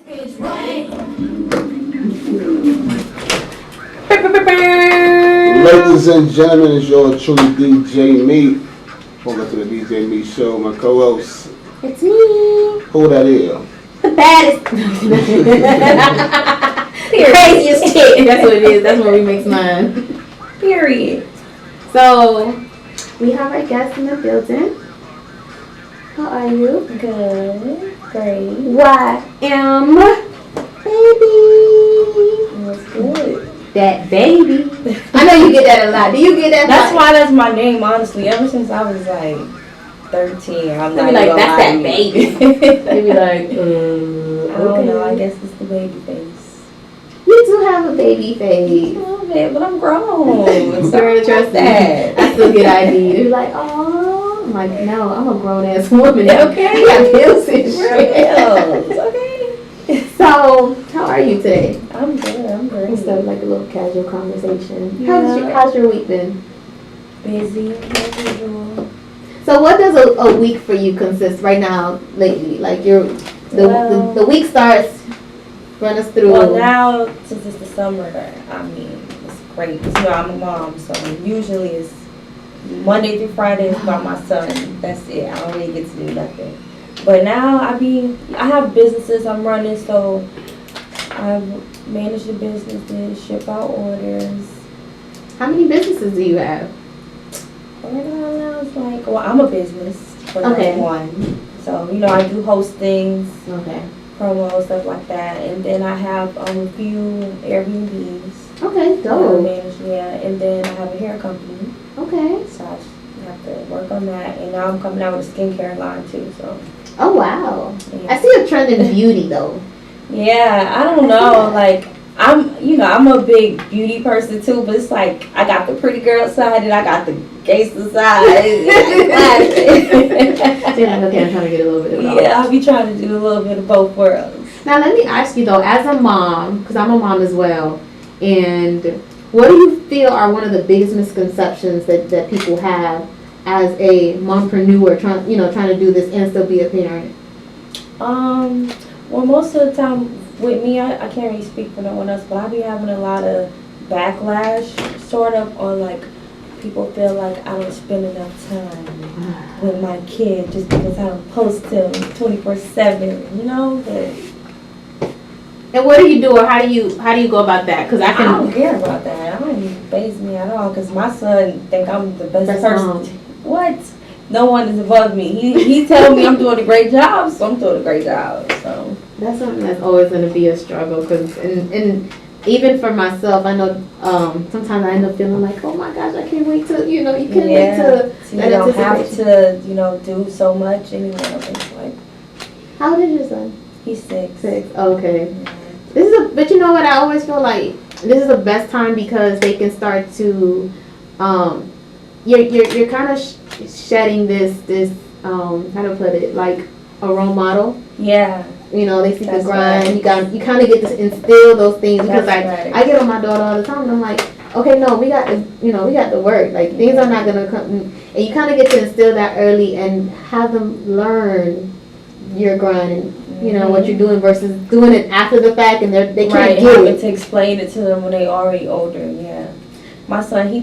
Ladies and gentlemen, it's your truly DJ Meat. Welcome to the DJ Meat Show. My co-host. It's me. Who that is? The baddest. Craziest chick. That's what it is. That's what we make mine. Period. So, we have our guest in the building. How are you? Good. Great. YM baby. What's good? That baby. I know you get that a lot. Do you get that? That's why that's my name, honestly. Ever since I was like 13, I'm not like, that's that baby. They be like, I don't know. I guess it's the baby face. You do have a baby face. A little bit, but I'm grown. Sorry to trust that. I still get ID. They're like, oh, I'm like, no, I'm a grown ass woman. Okay. I got bills and shit. It's okay. So, how are you today? I'm good. I'm great. Instead of like a little casual conversation. Yeah. How's your week been? Busy as usual. So, what does a week for you consist right now lately? Like the week starts. Run us through. Well, now since it's the summer, I mean, it's great. You know, I'm a mom, so usually it's Monday through Friday is about my son. That's it. I don't really get to do nothing. But now I have businesses I'm running, so I manage the businesses, ship out orders. How many businesses do you have? Right now it's like, well, I'm a business for Okay. one. So, you know, I do hostings, Okay. promos, stuff like that. And then I have a few Airbnbs. Okay, that I dope. manage, yeah. And then I have a hair company. Okay. So I have to work on that. And now I'm coming out with a skincare line too, so. Oh, wow. Yeah. I see a trend in beauty, though. Yeah, I don't know. Like, I'm a big beauty person too, but it's like I got the pretty girl side and I got the gangster side. You're like, okay, I'm trying to get a little bit of both. Yeah, I'll be trying to do a little bit of both worlds. Now, let me ask you, though, as a mom, because I'm a mom as well, and what do you feel are one of the biggest misconceptions that people have as a mompreneur trying to do this and still be a parent? Well, most of the time with me, I can't really speak for no one else, but I be having a lot of backlash, sort of, on like people feel like I don't spend enough time with my kid just because I don't post him 24/7, you know. But And what do you do, or how do you go about that? Because I don't care about that. I don't even faze me at all because my son think I'm the best person. Mom. What? No one is above me. He tells me I'm doing a great job, so I'm doing a great job. So that's something that's always going to be a struggle. Because and even for myself, I know sometimes I end up feeling like, oh my gosh, I can't wait to you can't wait to. So you don't have to do so much anymore. It's like, how old is your son? He's 6. 6. Okay. Yeah. But you know what? I always feel like this is the best time because they can start to, you're kind of shedding this how to put it, like a role model. Yeah. You know, they see the That's grind. right. You kind of get to instill those things because That's right. I get on my daughter all the time and I'm like, okay, no, we got to work. Like things are not gonna come, and you kind of get to instill that early and have them learn your grind and what you're doing versus doing it after the fact and they can't get it. To explain it to them when they already older. Yeah. My son, he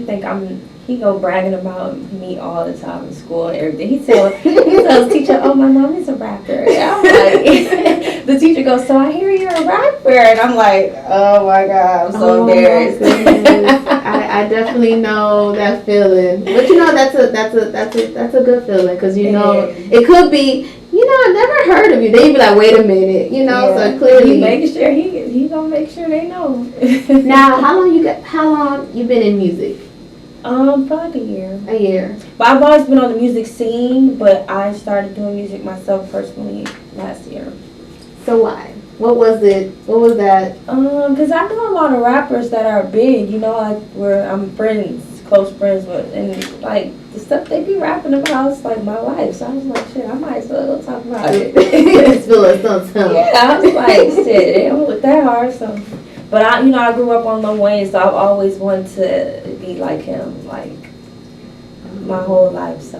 go bragging about me all the time in school and everything. He tells teacher, oh, my mom is a rapper. And I'm like, the teacher goes, so I hear you're a rapper. And I'm like, oh my God, I'm so embarrassed. I definitely know that feeling. But that's a good feeling because it could be, I've never heard of you. They be like, wait a minute, so clearly. He making sure he gonna make sure they know. Now, how long you been in music? About a year. A year. But I've always been on the music scene, but I started doing music myself personally last year. So why? What was it? What was that? Cause I know a lot of rappers that are big, like where I'm close friends with, and like the stuff they be rapping about is like my life. So I was like, shit, I might as well go talk about it. It's feeling something. Yeah, I was like, shit, it don't look that hard. So, but I grew up on Lil Wayne, so I've always wanted to be like him, like my whole life. So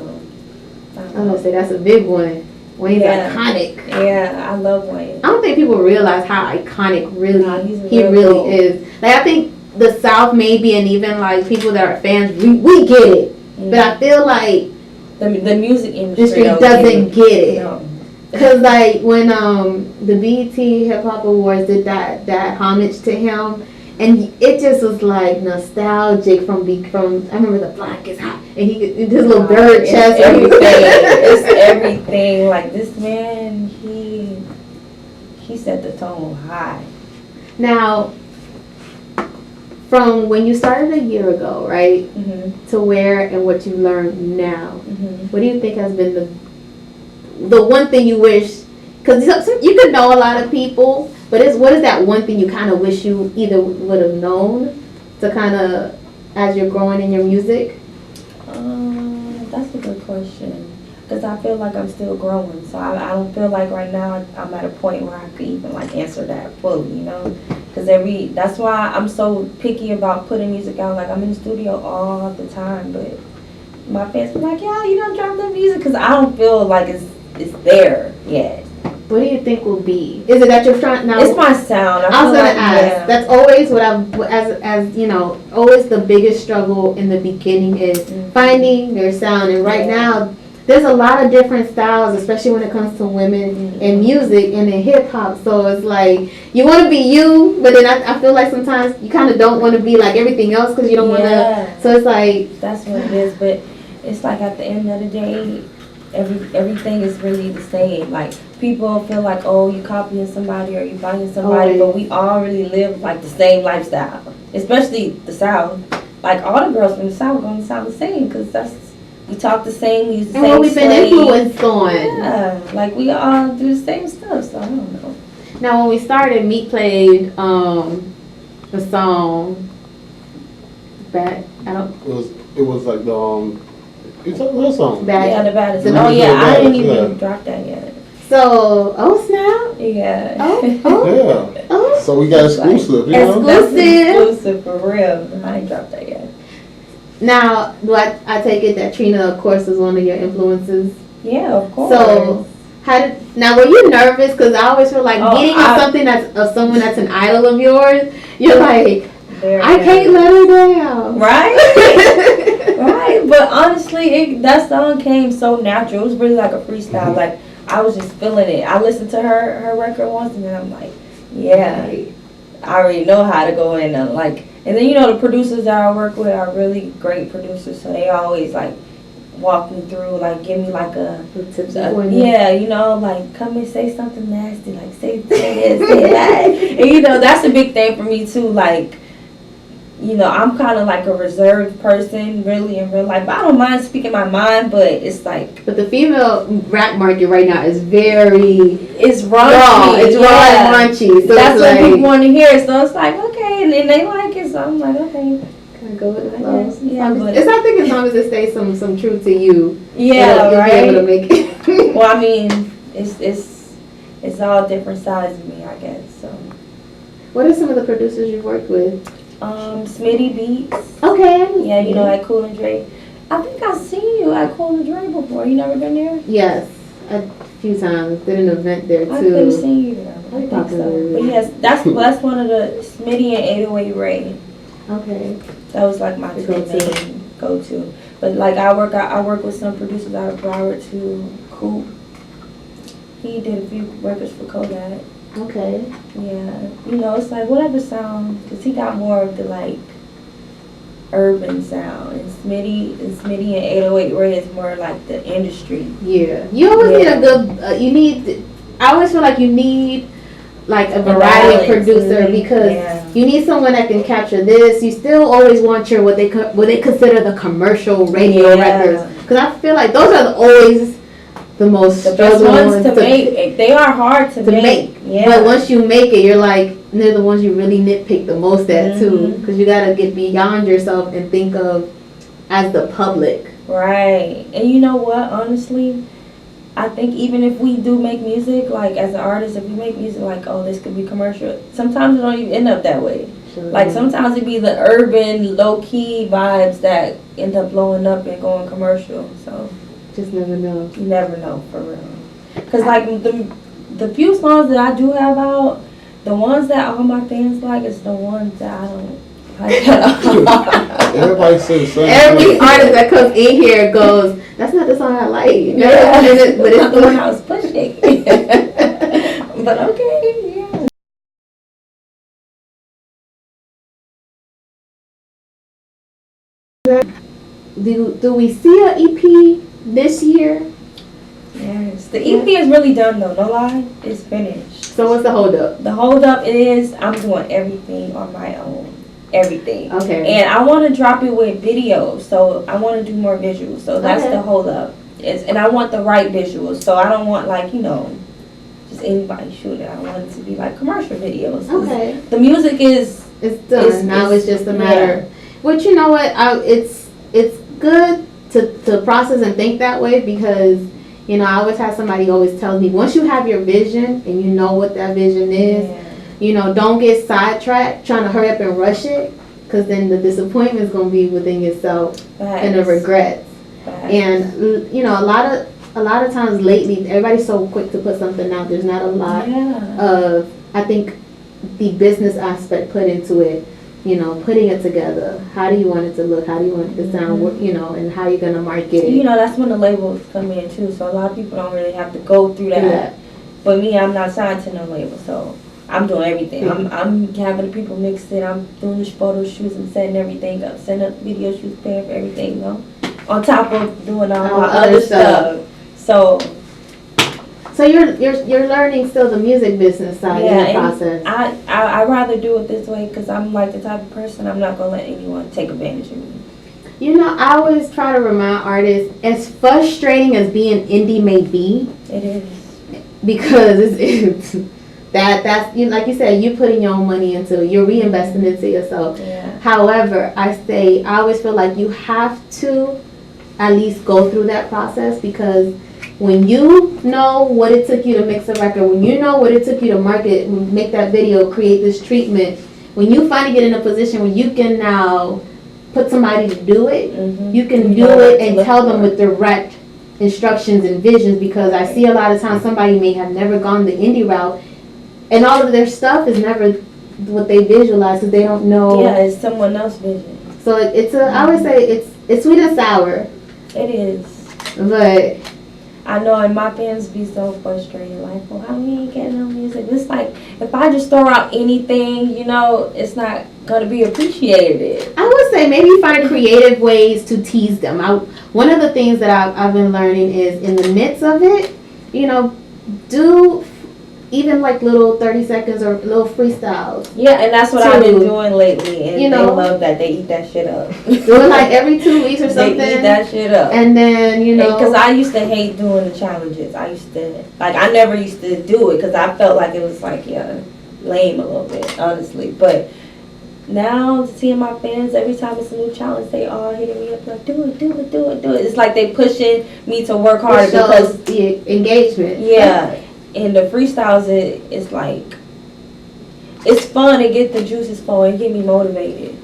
I'm gonna say that's a big one. Wayne's Yeah. iconic. Yeah, I love Wayne. I don't think people realize how iconic Nah, he's he real really cool. is. Like I think the South maybe, and even like people that are fans, we get it. But I feel like The music industry industry doesn't get it. No. Cause like when the BET Hip Hop Awards did that homage to him, and it just was like nostalgic from I remember the Black is Hot, and he could his little bird It's chest. everything. It's everything. Like this man, he set the tone high. Now, from when you started a year ago, right, to where and what you learned now, what do you think has been the one thing you wish? Because you could know a lot of people, but what is that one thing you kind of wish you either would have known to kind of as you're growing in your music? That's a good question. Because I feel like I'm still growing, so I don't feel like right now I'm at a point where I could even like answer that fully, you know. Because that's why I'm so picky about putting music out. Like I'm in the studio all the time, but my fans be like, "Yeah, you don't drop the music," because I don't feel like it's there yet. What do you think will be? Is it that you're trying now? It's my sound. I was feel gonna like, ask. yeah. That's always what as you know, always the biggest struggle in the beginning is finding your sound. And right now, there's a lot of different styles, especially when it comes to women in music and in hip hop. So it's like you want to be you, but then I feel like sometimes you kind of don't want to be like everything else because you don't want to. So it's like that's what it is. But it's like at the end of the day, everything is really the same. Like people feel like, oh, you copying somebody or you buying somebody, but we all really live like the same lifestyle. Especially the South. Like all the girls from the South are going to sound the same because we talk the same, we use the and same what we've been slang. influenced on. Yeah, like we all do the same stuff. So I don't know. Now when we started, Meek played the song. It was like the it's a real song. Yeah, the baddest. The Oh yeah, I didn't Yeah. even drop that yet. So, oh snap! Yeah. Oh. Yeah. Oh. So we got exclusive, you know? That's Exclusive. exclusive for real. I ain't dropped that yet. Now, do I take it that Trina, of course, was one of your influences? Yeah, of course. So, now were you nervous? Because I always feel like getting something that's of someone that's an idol of yours, you're like, I can't let her down. Right? Right. But honestly, that song came so natural. It was really like a freestyle. Like, I was just feeling it. I listened to her record once, and then I'm like, yeah, I already know how to go in and like. And then, you know, the producers that I work with are really great producers, so they always like walk me through, like give me like yeah, you know, like come and say something nasty, like say this, say that. And you know, that's a big thing for me too. Like, you know, I'm kind of like a reserved person, really, in real life. But I don't mind speaking my mind, but it's like. But the female rap market right now is It's raunchy. raw. It's raw and raunchy. So that's what like, people want to hear. So it's like, okay, and then they like it. So I'm like, okay. Kind of go with the I flow. guess, yeah, but I think as long as it stays some truth to you. yeah, you'll right. be able to make it. Well, I mean, it's all different sides of me, I guess. So. What are some of the producers you've worked with? Smitty Beats. Okay. Yeah, you know, at Cool and Dre. I think I've seen you at Cool and Dre before. You never been there? Yes, a few times. Did an event there I couldn't too. see you there. I think so. Popular. But yes, that's one of the Smitty and 808 Ray. Okay. That was like my two main go-to. But like I work with some producers out of Broward too. Coop. He did a few records for Kodak. Okay. Yeah, you know, it's like whatever sound, because he got more of the like urban sound, and Smitty and 808 Ray is more like the industry. Yeah, you always need a good. I always feel like you need like a variety of producer because you need someone that can capture this. You still always want your what they consider the commercial radio records, because I feel like those are always the most the best ones to make. They are hard to make. Yeah. But once you make it, you're like, they're the ones you really nitpick the most at too, because you gotta get beyond yourself and think of as the public. Right. And you know what? Honestly, I think even if we do make music, like as an artist, if we make music like, oh, this could be commercial, sometimes it don't even end up that way. Sure. Like sometimes it be the urban, low key vibes that end up blowing up and going commercial. So. Just never know. You never know, for real. Because Cause like the few songs that I do have out, the ones that all my fans like is the ones that I don't like at all. Everybody says the same Every thing. artist that comes in here goes, that's not the song I like. Yeah. But it's the one I was pushing. But okay, yeah. Do we see an EP this year? Yes. The EP is really done though, no lie. It's finished. So what's the hold up? The hold up is I'm doing everything on my own. Everything. Okay. And I want to drop it with videos, so I want to do more visuals. So that's Okay. the hold up. And I want the right visuals, so I don't want like, just anybody shooting. I want it to be like commercial videos. Okay. The music is It's done. Now it's just a matter. But you know what? It's good to process and think that way because, I always have somebody always tells me, once you have your vision and you know what that vision is, don't get sidetracked trying to hurry up and rush it because then the disappointment is going to be within yourself and the regrets. And, a lot of times lately, everybody's so quick to put something out. There's not a lot of, I think, the business aspect put into it. Putting it together. How do you want it to look? How do you want it to sound? And how you're gonna market it. That's when the labels come in too. So a lot of people don't really have to go through that. Yeah. But me, I'm not signed to no label, so I'm doing everything. I'm having the people mix it. I'm doing the photo shoots and setting everything up, setting up video shoots, paying for everything, on top of doing all my other stuff. So you're learning still the music business side in the process. I rather do it this way because I'm like the type of person I'm not gonna let anyone take advantage of me. I always try to remind artists, as frustrating as being indie may be, it is because it's that's like you said, you putting your own money into it, you're reinvesting into yourself. Yeah. However, I always feel like you have to at least go through that process because when you know what it took you to mix a record, when you know what it took you to market, make that video, create this treatment, when you finally get in a position where you can now put somebody to do it, you can do it and tell them with direct instructions and visions because I see a lot of times somebody may have never gone the indie route and all of their stuff is never what they visualize because they don't know. Yeah, it's someone else's vision. So I always say it's sweet and sour. It is. But I know, and my fans be so frustrated, like, well, how we ain't getting no music? It's like, if I just throw out anything, it's not going to be appreciated. I would say maybe find creative ways to tease them. One of the things that I've been learning is in the midst of it, do even like little 30 seconds or little freestyles. Yeah, and that's what I've been doing lately, and they love that. They eat that shit up. Do it like every 2 weeks or something. They eat that shit up. And then, because I used to hate doing the challenges. I never used to do it because I felt like it was like, lame a little bit, honestly. But now seeing my fans, every time it's a new challenge, they all hitting me up like, do it. It's like they pushing me to work harder because the engagement. Yeah. And the freestyles, it's like, it's fun to get the juices flowing, get me motivated.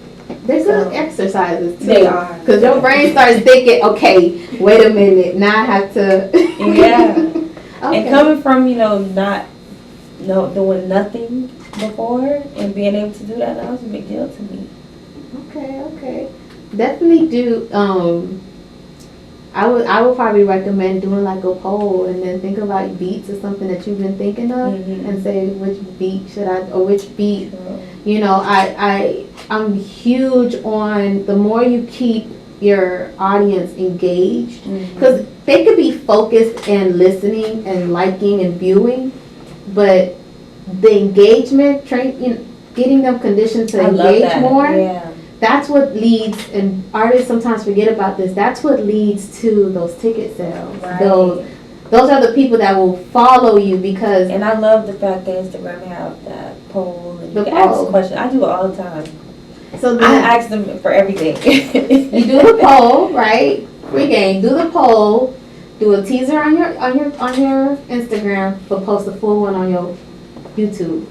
They're good exercises too. They are. Because your brain starts thinking, okay, wait a minute, now I have to. Yeah. Okay. And coming from, not doing nothing before and being able to do that was a big deal to me. Okay. Definitely do. I would probably recommend doing like a poll and then think about beats or something that you've been thinking of and say which beat or which beat. I'm huge on the more you keep your audience engaged because they could be focused and listening and liking and viewing, but the engagement getting them conditioned to engage more. Yeah. That's what leads, and artists sometimes forget about this, that's what leads to those ticket sales. Right. Those are the people that will follow you because... And I love the fact that Instagram have that poll and you can ask questions. I do it all the time. So I ask them for everything. You do the poll, right? Free game. Do the poll. Do a teaser on your Instagram, but post a full one on your YouTube.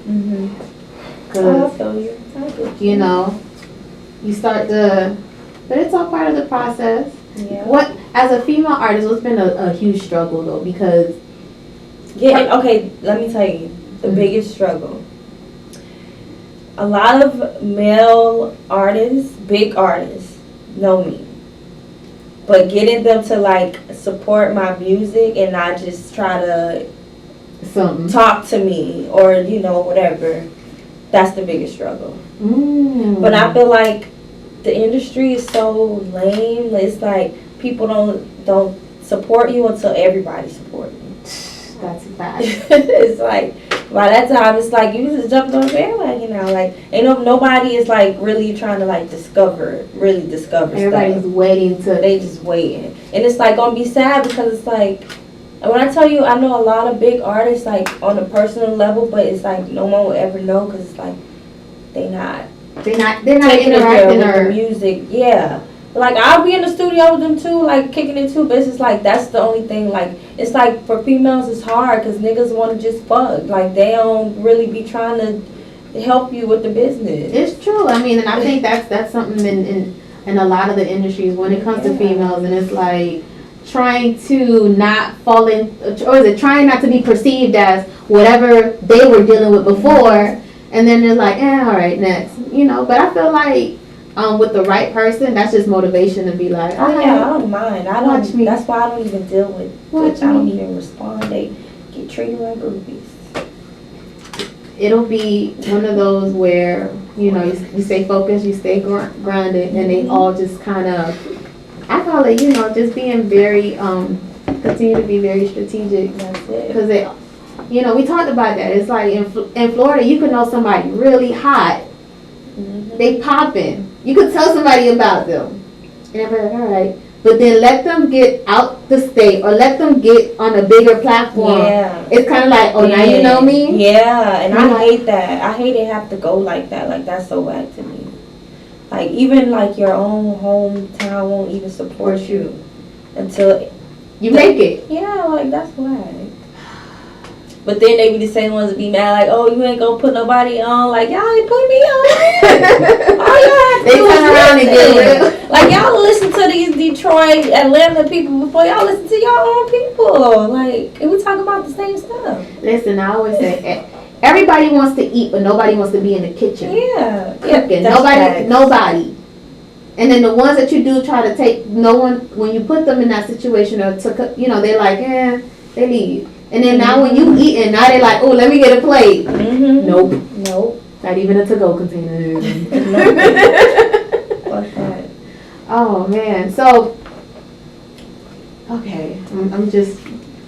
Because you start but it's all part of the process. Yeah. As a female artist, what's been a huge struggle though, because Yeah, okay, let me tell you, the biggest struggle. A lot of male artists, big artists, know me. But getting them to like support my music and not just try to Something. talk to me or, you know, whatever, that's the biggest struggle. But I feel like the industry is so lame. It's like people don't support you until everybody supports you. That's bad. It's like by that time it's like you just jumped on the bandwagon now. Like ain't nobody is like really trying to like discover Everybody's stuff. waiting to. They just waiting, and it's like gonna be sad because it's like when I tell you I know a lot of big artists like on a personal level, but it's like no one will ever know because it's like they're not taking it there interacting with the or. music. Yeah. Like I'll be in the studio with them too, like kicking it too, but it's just like that's the only thing. Like it's like for females it's hard because niggas want to just fuck. Like they don't really be trying to help you with the business. It's true. I mean, and I think that's something in a lot of the industries when it comes to females, and it's like trying to not fall in, or is it trying not to be perceived as whatever they were dealing with before, and then they're like, all right, next, you know. But I feel like with the right person, that's just motivation to be like, Oh yeah, I don't mind. Watch me. That's why I don't even deal with. Watch I don't me. even respond. They get treated like groupies. It'll be one of those where, you know, you stay focused, you stay grounded, and they all just kind of, I call it, you know, just being very, continue to be very strategic. That's it. Because they, you know, we talked about that. It's like in Florida, you could know somebody really hot. Mhm. They popping. You could tell somebody about them. And they're like, all right. But then let them get out the state or let them get on a bigger platform. Yeah. It's kind of like, oh, now you know me? Yeah, and You I know? hate that. I hate it have to go like that. Like, that's so whack to me. Like, even, like, your own hometown won't even support you until... You make it. Yeah, like, that's whack. But then they be the same ones that be mad, like, oh, you ain't gonna put nobody on. Like, y'all ain't put me on. All y'all have to They do turn is around and get listen. real. Like, y'all listen to these Detroit, Atlanta people before y'all listen to your own people. Like, and we talk about the same stuff. Listen, I always say, everybody wants to eat, but nobody wants to be in the kitchen. Yeah. Cooking. That's facts. Nobody. And then the ones that you do try to take, no one, when you put them in that situation or to cook, you know, they're like, they leave. And then now when you eat and now they're like, oh, let me get a plate. Mm-hmm. Nope. Not even a to-go container. What's that? Oh, man. So, okay. I'm just,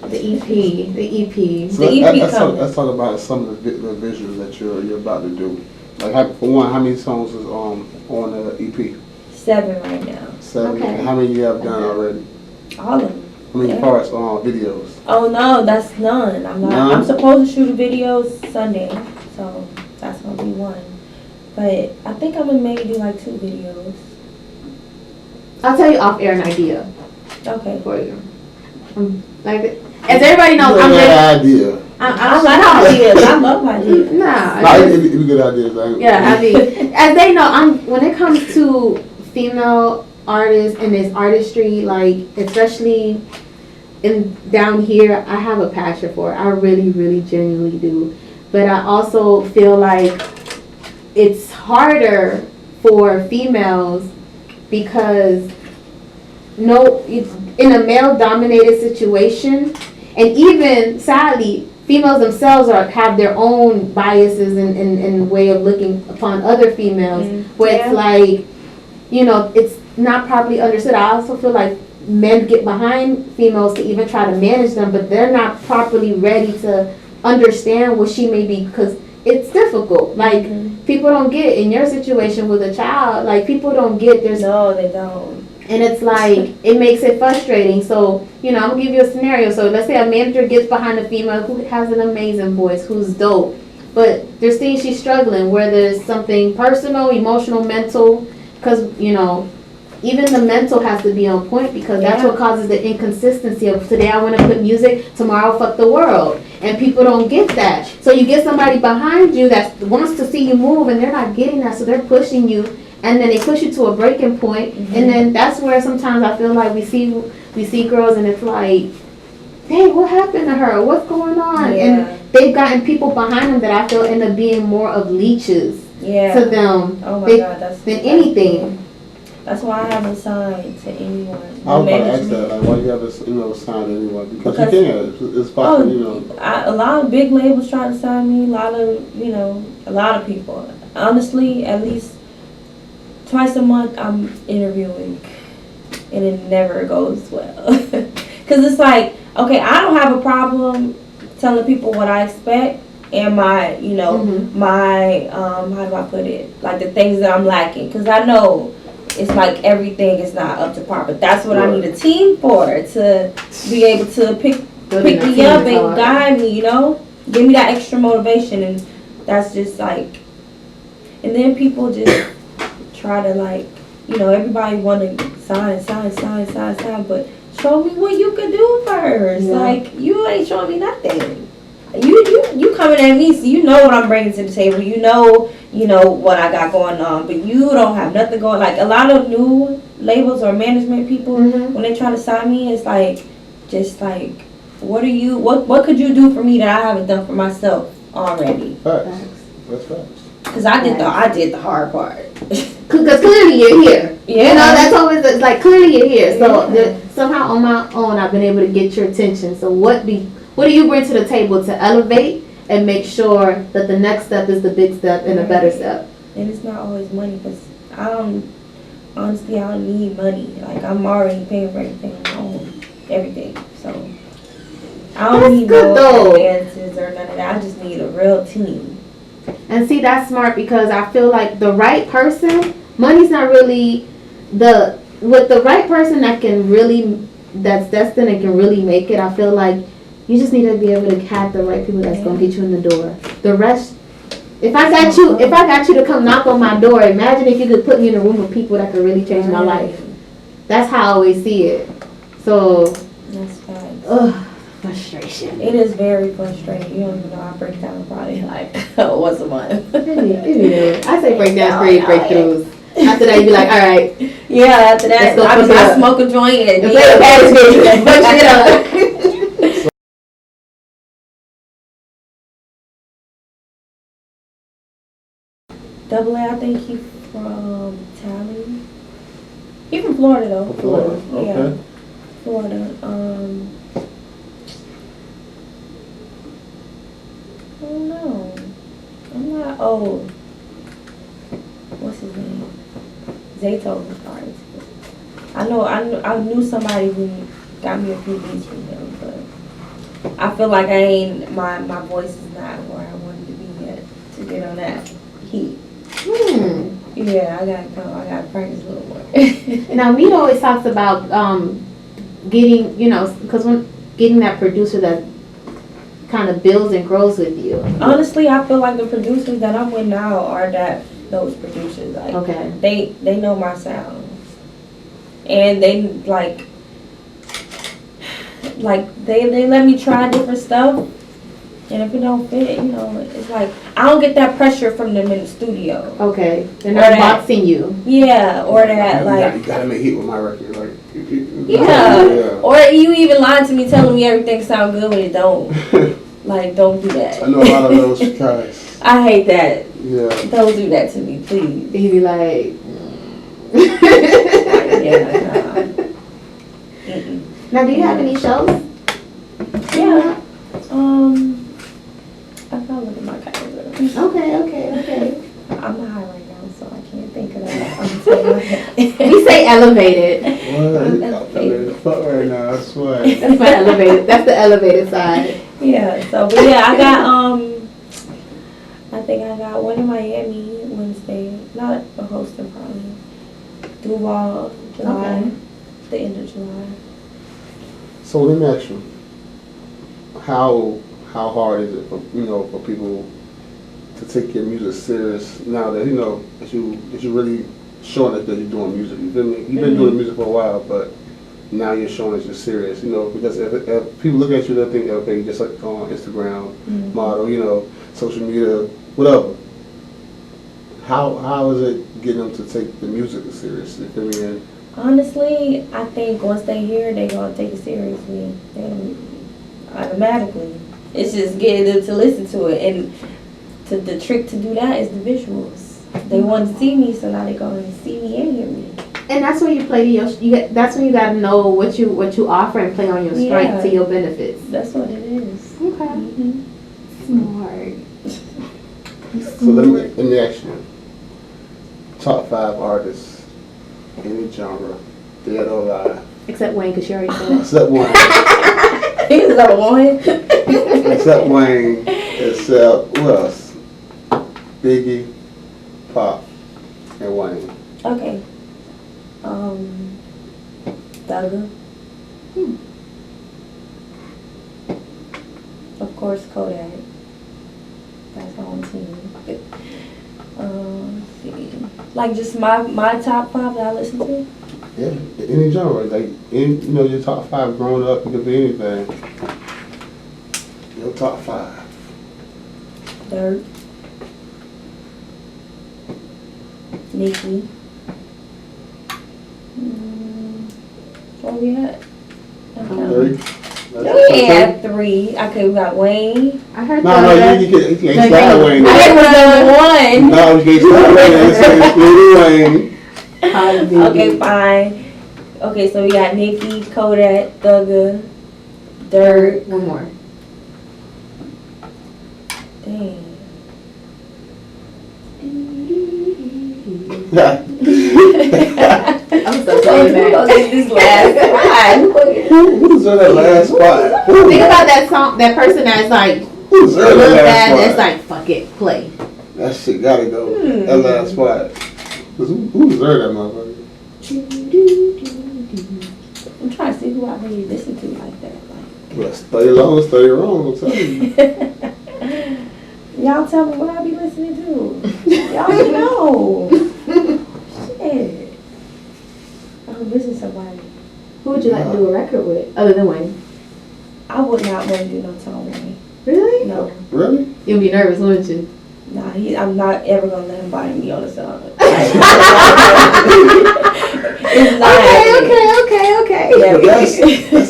the EP. So The EP let's coming. talk about some of the visuals that you're about to do. Like, for one, how many songs is on the EP? 7 right now. 7. Okay. And how many you have done already? All of them. I mean, as far as videos. Oh no, that's none. I'm not. None? I'm supposed to shoot a video Sunday, so that's gonna be one. But I think I'm gonna maybe do like 2 videos. I'll tell you off air an idea Okay. for you. Like, as everybody knows, You I'm got just, an idea. I like ideas. I love ideas. Nah. It'd be good ideas. Like, Yeah, I mean, as they know, when it comes to female artists and this artistry, like, especially down here, I have a passion for it. I really, really genuinely do. But I also feel like it's harder for females because it's in a male-dominated situation, and even sadly, females themselves have their own biases and way of looking upon other females, where it's like, you know, it's not properly understood. I also feel like men get behind females to even try to manage them, but they're not properly ready to understand what she may be, because it's difficult. Like, people don't get, in your situation with a child, like, people don't get, No, they don't. and it's like, it makes it frustrating. So, you know, I'm gonna give you a scenario. So let's say a manager gets behind a female who has an amazing voice, who's dope, but there's things she's struggling, where there's something personal, emotional, mental, because, you know, even the mental has to be on point, because that's what causes the inconsistency of today I want to put music, tomorrow fuck the world. And people don't get that. So you get somebody behind you that wants to see you move, and they're not getting that, so they're pushing you, and then they push you to a breaking point. And then that's where sometimes I feel like we see girls, and it's like, hey, what happened to her? What's going on? Yeah. And they've gotten people behind them that I feel end up being more of leeches Yeah. to them Oh my than God, than anything. That's why I haven't signed to anyone. I was about to ask Management. that, like, why you haven't, signed anyone? Because Because- you can, it's possible, you know. A lot of big labels try to sign me. A lot of people. Honestly, at least twice a month I'm interviewing, and it never goes well. Cause it's like, okay, I don't have a problem telling people what I expect and my, Mhm. my how do I put it? Like the things that I'm lacking. Cause I know it's like everything is not up to par, but that's what I need a team for, to be able to pick Building a me team up is and hard. guide me, give me that extra motivation. And that's just like, and then people just try to like, everybody want to sign, but show me what you could do first. Yeah. Like, you ain't showing me nothing. You coming at me, so you know what I'm bringing to the table. You know what I got going on, but you don't have nothing going. Like a lot of new labels or management people, Mhm. when they try to sign me, it's like, just like, what could you do for me that I haven't done for myself already? Facts. Facts. That's facts. Cause I did the hard part. Because clearly you're here. Yeah. You know, that's always, it's like, clearly you're here. So Yeah. somehow on my own, I've been able to get your attention. So what do you bring to the table to elevate and make sure that the next step is the big step and a better step? And it's not always money, because I don't need money. Like, I'm already paying for everything on my own, everything. So I don't That's need good, no though. advances or none of that. I just need a real team. And see, that's smart, because I feel like the right person, money's not really with the right person that's destined and can really make it. I feel like you just need to be able to have the right people that's gonna get you in the door. The rest, if I got you to come knock on my door, imagine if you could put me in a room of people that could really change my life. That's how I always see it. So, That's fine. frustration. It is very frustrating. You don't even know, I break down probably like once a month. I say breakdowns, breakthroughs. After that, you be like, all right, Yeah, after that, Let's go fuck it I up. smoke a joint and and play the padded game. Fuck shit up. Double A, I think he from Tally. He from Florida though. Florida, Yeah, okay. Florida. I don't know. I'm not. Oh, what's his name? Zayto was hard. I knew somebody who got me a few beats from him, but I feel like my voice is not where I wanted to be yet to get on that heat. Yeah, I gotta practice a little more. Now, Meat always talks about getting, because when getting that producer that kind of builds and grows with you. Honestly, I feel like the producers that I'm with now are those producers. Like, Okay. they know my sound, and they like they let me try different stuff. And if it don't fit, it's like, I don't get that pressure from them in the studio. Okay. They're Or not that- boxing you. Yeah, or that, like, You gotta make hit with my record, like. yeah. Or you even lying to me, telling me everything sound good when it don't. Like, don't do I that. know a lot of those guys. I hate that. Yeah. Don't do that to me, please. He'd be like, Yeah, Mm-mm. Now, do you have any shows? Yeah. I gotta look at my calendar. Okay. I'm high right now, so I can't think of that. I'm telling my head. We say elevated. What? I'm in the fuck right now, I swear. That's my elevated. That's the elevated side. Yeah, so, but yeah, I got, I think I got one in Miami Wednesday. Not a hosting, probably. Duval, July. Okay. The end of July. So let me ask you, how hard is it for for people to take your music serious now that that you really showing us that you're doing music? You feel me? You've been doing music for a while, but now you're showing us you're serious. Because if people look at you, they think, okay, you just like on Instagram model, social media, whatever. How is it getting them to take the music serious? You feel me? Honestly, I think once they hear it, they gonna take it seriously. automatically. It's just getting them to listen to it, and the trick to do that is the visuals. They want to see me, so now they go and see me and hear me. And that's when you play that's when you gotta know what you offer and play on your strength to your benefits. That's what it is. Okay. Smart. So let me ask you. Top 5 artists, any genre, dead or alive. Except Wayne, because she already said it. Except Wayne. He's the one. Except Wayne. Except who else? Biggie, Pop, and Wayne. Okay. Thugger. Of course, Kodak. That's on team. Let's see. Like just my top 5 that I listen to. Yeah, any genre, like any, your top 5 growing up, it could be anything. Your top 5. Dirt. Nicki. What we had? Three. We had 3. We got Wayne. I heard No, that. you can't slide Wayne. I was number 1. No, you can't slide Wayne. It's Wayne. Okay, fine. Okay, so we got Nicki, Kodak, Thugger, Dirt. One more. Dang. I'm so Who sorry, gonna man. get this last spot? Who deserved that last spot? Think about that song, that person that's like, Who deserved look that bad, last that's spot? like, fuck it, play. That shit gotta go. That last spot. 'Cause who deserved that motherfucker? I'm trying to see who I really listen to like that. Well, study long, study wrong, I'm telling you. Y'all tell me what I be listening to. Y'all should know. Shit. I'm missing somebody. Who would you like to do a record with, other than Wayne? I would not want to do no Tom Wayne. Really? No. Really? You'll be nervous, wouldn't you? Nah, I'm not ever gonna let him body me on the song. It's not happening. Okay. Yeah, But that's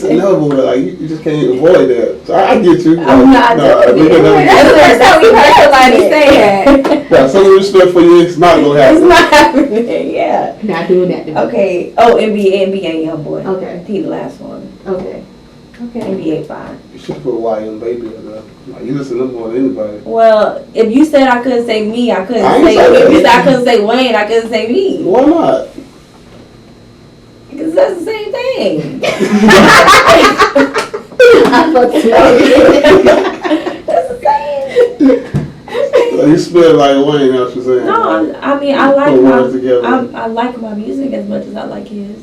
inevitable. Like you just can't avoid that. So I get you. I'm not doing we it. can never That's get the first time we heard somebody say that. that. Some respect for you, it's not gonna It's happen. not happening, yeah. Not doing that to me. Okay. Oh, NBA Youngboy. Okay. He the last one. Okay. NBA 5. You should put YM Baby in there. Like, you listen to them more than anybody. Well, if you said I couldn't say me, I couldn't I ain't say. say that. If you said I couldn't say Wayne, I couldn't say me. Why not? Because that's the same thing. That's the same. Like, you spit like Wayne, that's what you're saying. No, I mean I like Put words together. I like my music as much as I like his.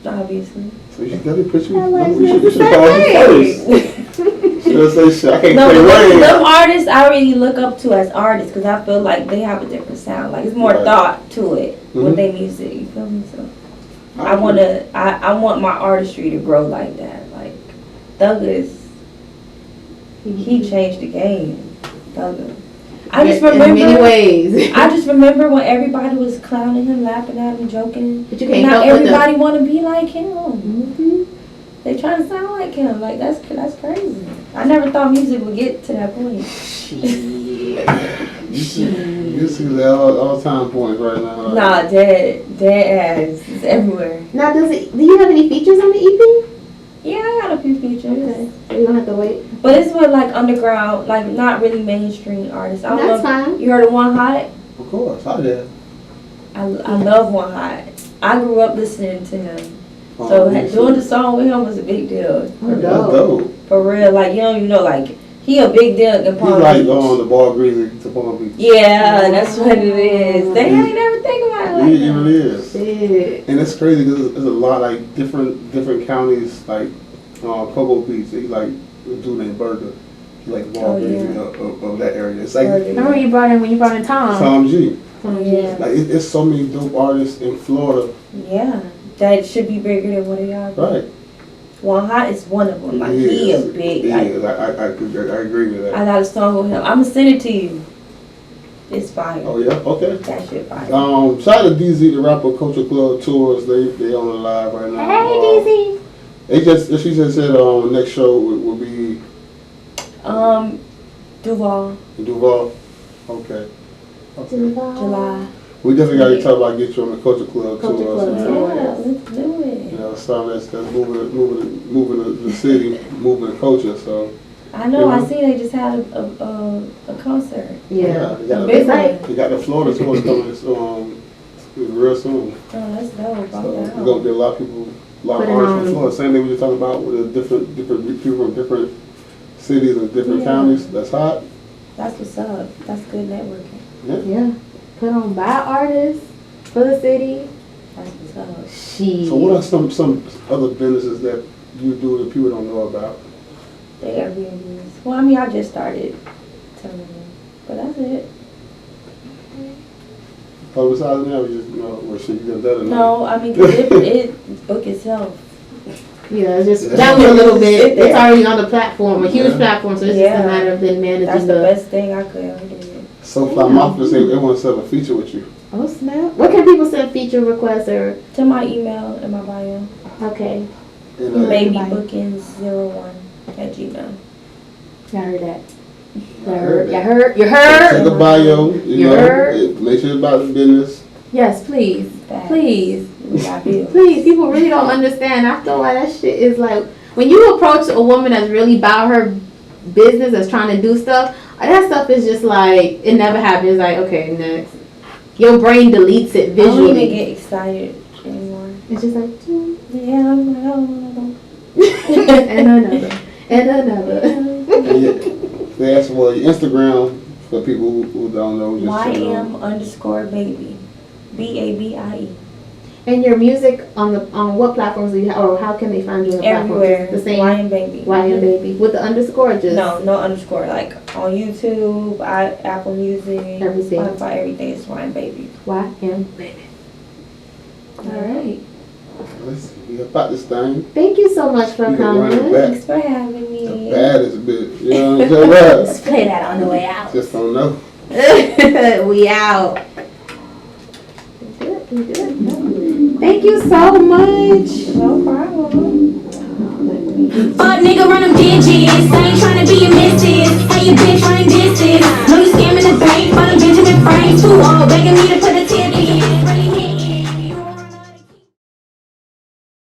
Obviously. So you gotta put you. I like You should that. call him first. Should say shit. I can't No, say but Wayne. them artists I really look up to as artists because I feel like they have a different sound. Like it's more Right. thought to it Mhm. with their music. You feel me? So I want my artistry to grow like that. Like Thugger he changed the game. Thugger. I just remember in many ways. I just remember when everybody was clowning him, laughing at him, joking. But you can't Now help with everybody want to be like him. Mhm. They trying to sound like him. Like that's crazy. I never thought music would get to that point. You see that all time points right now. Like, Nah, dead ass. It's everywhere. Now, do you have any features on the EP? Yeah, I got a few features. Okay, so you don't have to wait. But it's with like underground, like not really mainstream artists. I don't That's know. fine. You heard of One Hot? Of course, I did. I love One Hot. I grew up listening to him. So doing the song with him was a big deal. Oh, That's dope. dope. For real, like you don't even know, like he a big deal in He's Palm like Beach. on the Ball Greasy to Palm Beach. Yeah, that's what it is. They ain't never think about it like It that. really is. Shit. And it's crazy because there's a lot like different counties like Cocoa Beach. He like a dude named Burger. He like the Ball Oh, Greasy yeah. of that area. It's like Remember when you brought in Tom? Tom G. Yeah. Like it's so many dope artists in Florida. Yeah, that should be bigger than what they are. Right. One Hot is one of them. Like he a big. He Like, is. I agree with that. I got a song with him. I'ma send it to you. It's fire. Oh yeah. Okay. That shit fire. Shout out to DZ, the rapper Culture Club Tours. They on the live right now. Hey, DZ. She just said next show will be Duval, in Duval. Okay. July. We definitely got to talk about get you on the Culture Club Culture tour. Club Man. tour. Yeah, let's do it. You know, something that's moving the city, moving the culture. So I know. I see they just had a concert. Yeah. they got, Big like- they got the Florida tour coming real soon. Oh, that's dope. So I'm we're down. gonna get a lot of people, a lot of Put it artists on. from Florida. Same thing we were talking about with the different people from different cities and different Yeah. counties. That's hot. That's what's up. That's good networking. Yeah. Put on by artists for the city. That's what's up. She. So what are some other businesses that you do that people don't know about? The Airbnbs. Well, I mean, I just started telling them, but that's it. Oh, besides that, we just well, shit, you done that or No, I mean, 'cause it book itself. Yeah, it's just Yeah. down a little bit. Sit there. It's already on the platform, a huge Yeah. platform, so it's just Yeah. a matter of then managing That's the best thing I could ever do. So Fly Mafia say they want to set up a feature with you. Oh snap! What can people send feature requests or? To my email in my bio, Okay, And, babybookings01@gmail. I heard that. You heard that. heard. You Check heard. the bio, You heard? make sure it's about the business. Yes, please, Facts. please, We got bills. please. People really don't understand. After a while, that shit is like when you approach a woman that's really about her business, that's trying to do stuff. That stuff is just like it never happens. Like okay, next. Your brain deletes it I don't even visually. get excited anymore. It's just like. Yeah, I'm like, oh, and another, and another. And they ask for your Instagram for people who don't know. Just check it out. YM_baby. BABIE. And your music on what platforms do you have, or how can they find you on the Everywhere. platforms? The same YM baby. YM baby with the underscore, just No underscore. Like on YouTube, Apple Music, Everything. Spotify, everything is YM baby. YM baby. All right. Let's see. We about this thing. Thank you so much for You can run it coming. back. Thanks for having The me. baddest bitch. You know what I'm saying? Let's play that on the way out. Just don't know. We out. We good. Thank you so much. No problem. Fuck nigga, run them digits. I ain't tryna be a missus. How you bitch running distance? Know you scamming the bank, but I'm Benjamin Frank. Too old, begging me to put a